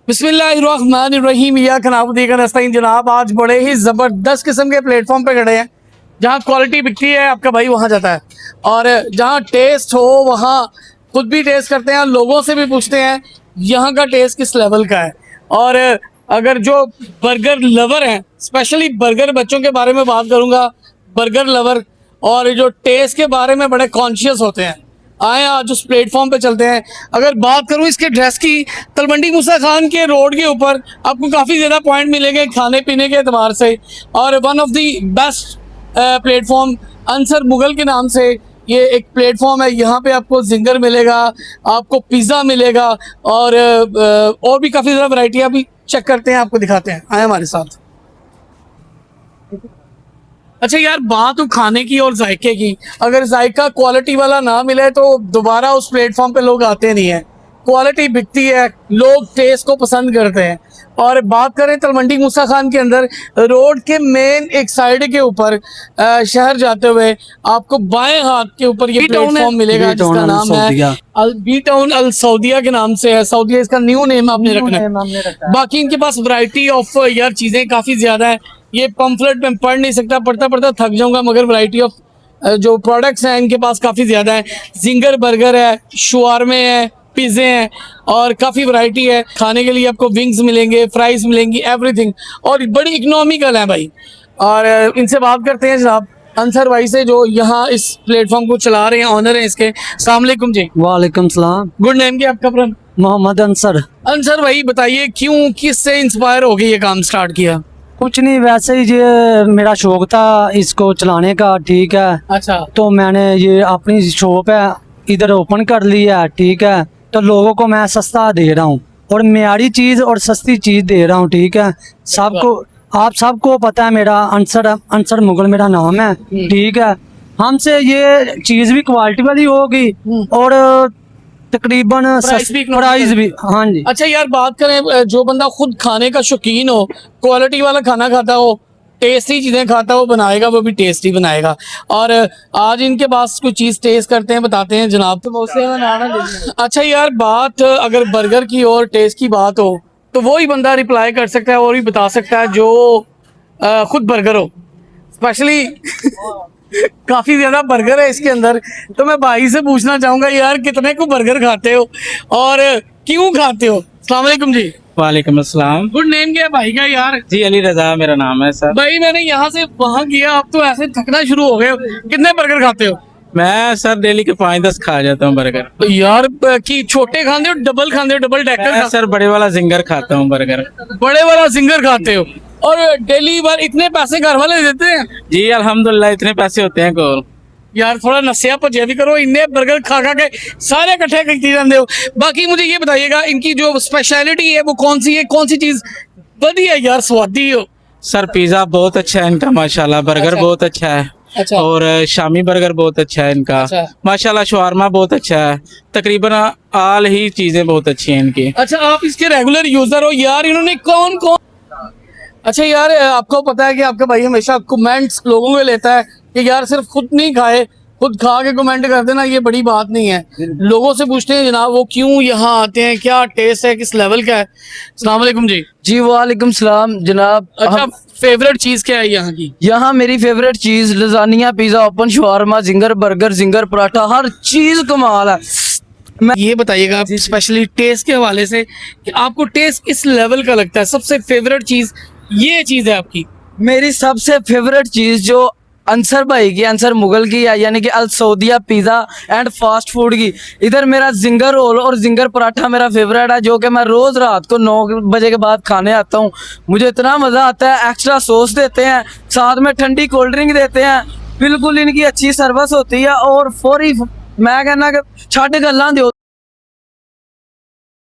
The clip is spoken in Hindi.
बिस्मिल्लाहिर्रहमानिर्रहीम या खनाबुदी का नस्ताइन जनाब, आज बड़े ही ज़बरदस्त किस्म के प्लेटफॉर्म पे खड़े हैं। जहाँ क्वालिटी बिकती है आपका भाई वहाँ जाता है, और जहाँ टेस्ट हो वहाँ खुद भी टेस्ट करते हैं, लोगों से भी पूछते हैं यहाँ का टेस्ट किस लेवल का है। और अगर जो बर्गर लवर हैं, स्पेशली बर्गर बच्चों के बारे में बात करूँगा, बर्गर लवर और जो टेस्ट के बारे में बड़े कॉन्शियस होते हैं, आए आज उस प्लेटफॉर्म पे चलते हैं। अगर बात करूं इसके ड्रेस की, तलवंडी मूसा खान के रोड के ऊपर आपको काफ़ी ज़्यादा पॉइंट मिलेंगे खाने पीने के एतबार से, और one of the best platform Ansar Mughal के नाम से ये एक प्लेटफॉर्म है। यहाँ पे आपको जिंगर मिलेगा, आपको पिज़्ज़ा मिलेगा, और भी काफ़ी ज़्यादा वैरायटी अभी चेक करते हैं, आपको दिखाते हैं, आए हमारे साथ। अच्छा यार, बात हो खाने की और जायके की, अगर जायका क्वालिटी वाला ना मिले तो दोबारा उस प्लेटफॉर्म पे लोग आते नहीं हैं। क्वालिटी बिकती है, लोग टेस्ट को पसंद करते हैं। और बात करें तलवंडी मूसा खान के अंदर रोड के मेन एक साइड के ऊपर शहर जाते हुए आपको बाएं हाथ के ऊपर ये प्लेटफॉर्म मिलेगा, जिसका नाम है बी टाउन अल सऊदिया के नाम से है। सऊदिया इसका न्यू नेम आपने रखना है। बाकी इनके पास वैरायटी ऑफ यार चीज़ें काफ़ी ज़्यादा है। ये पम्फलेट में पढ़ नहीं सकता, पढ़ता पढ़ता थक जाऊंगा, मगर वैरायटी ऑफ जो प्रोडक्ट्स हैं इनके पास काफ़ी ज़्यादा है। जिंगर बर्गर है, शुआरमे है, पिज़्ज़े हैं, और काफ़ी वैरायटी है। खाने के लिए आपको विंग्स मिलेंगे, फ्राइज़ मिलेंगी, एवरीथिंग, और बड़ी इकोनॉमिकल है भाई। और इनसे बात करते हैं जनाब अंसर भाई से, जो यहाँ इस प्लेटफॉर्म को चला रहे हैं, ऑनर हैं इसके। अस्सलाम वालेकुम जी। वालेकुम सलाम। गुड नेम क्या आपका? फ्रॉम मोहम्मद अंसर। अंसर भाई बताइए, क्यों, किस से इंस्पायर हो गई ये काम स्टार्ट किया? कुछ नहीं, वैसे ही ये मेरा शौक था इसको चलाने का, ठीक है। अच्छा, तो मैंने ये अपनी शॉप है इधर ओपन कर ली है, ठीक है। तो लोगों को मैं सस्ता दे रहा हूँ, और मियारी चीज़ और सस्ती चीज़ दे रहा हूँ, ठीक है। सबको, आप सबको पता है मेरा अंसर मुगल मेरा नाम है, ठीक है। हमसे ये चीज़ भी क्वालिटी वाली होगी और तकरीबन प्राइस भी, हाँ जी। अच्छा यार, बात करें जो बंदा खुद खाने का शौकीन हो, क्वालिटी वाला खाना खाता हो, टेस्टी चीज़ें खाता हो, बनाएगा वो भी टेस्टी बनाएगा। और आज इनके पास कुछ चीज़ टेस्ट करते हैं, बताते हैं जनाब। अच्छा यार, बात अगर बर्गर की और टेस्ट की बात हो तो वही बंदा रिप्लाई कर सकता है और भी बता सकता है जो खुद बर्गर हो। स्पेशली काफ़ी ज़्यादा बर्गर है इसके अंदर, तो मैं भाई से पूछना चाहूँगा यार, कितने को बर्गर खाते हो और क्यों खाते हो? अस्सलाम वालेकुम जी। वालेकुम अस्सलाम। गुड नेम क्या है भाई का यार? जी अली रजा मेरा नाम है सर। भाई मैंने यहाँ से वहाँ किया, आप तो ऐसे थकना शुरू हो गए हो। कितने बर्गर खाते हो? मैं सर डेली के 5-10 खा जाता हूँ बर्गर। तो यार की छोटे खाते हो, डबल खाते हो, डबल डेकर? सर बड़े वाला जिंगर खाता हूँ बर्गर। बड़े वाला जिंगर खाते हो, और डेली बार इतने पैसे घर वाले देते हैं? जी अल्हम्दुलिल्लाह, इतने पैसे होते हैं को। यार थोड़ा नसिया भजिया भी करो, इन्ने बर्गर खा खा के सारे इकट्ठे करती रहते हो। बाकी मुझे ये बताइएगा, इनकी जो स्पेशलिटी है वो कौन सी है? कौन सी चीज बढ़िया यार स्वादी हो? सर पिज्जा बहुत अच्छा है इनका माशाल्लाह, बर्गर बहुत अच्छा है। अच्छा। और शामी बर्गर बहुत अच्छा है इनका। अच्छा। माशाल्लाह शवारमा बहुत अच्छा है। तकरीबन आल ही चीजें बहुत अच्छी हैं इनकी। अच्छा, आप इसके रेगुलर यूजर हो यार? इन्होंने कौन कौन, अच्छा यार आपको पता है कि आपका भाई हमेशा कमेंट्स लोगों के लेता है कि यार सिर्फ खुद नहीं खाए, खुद खा के कमेंट कर देना ये बड़ी बात नहीं है। लोगों से पूछते हैं जनाब वो क्यों यहाँ आते हैं, क्या टेस्ट है, किस लेवल का है। अस्सलाम वालेकुम जी। जी वालेकुम सलाम जनाब। अच्छा, फेवरेट चीज़ क्या है यहाँ की? यहाँ मेरी फेवरेट चीज़ lasagne, pizza, open shawarma, ginger burger, ginger paratha, हर चीज़ कमाल है। मैं ये बताइएगा स्पेशली टेस्ट के हवाले से कि आपको टेस्ट किस लेवल का लगता है? सबसे फेवरेट चीज़ ये चीज़ है आपकी? मेरी सबसे फेवरेट चीज़ जो अंसर भाई की, अंसर मुगल की है, यानी कि अल सऊदिया पिज़्ज़ा एंड फास्ट फूड की, इधर मेरा जिंगर रोल और जिंगर पराठा मेरा फेवरेट है, जो कि मैं रोज़ रात को 9 बजे के बाद खाने आता हूँ। मुझे इतना मज़ा आता है। एक्स्ट्रा सॉस देते हैं, साथ में ठंडी कोल्ड ड्रिंक देते हैं, बिल्कुल इनकी अच्छी सर्विस होती है। और फौरी मैं कहना कि छड़ गल्लां दो।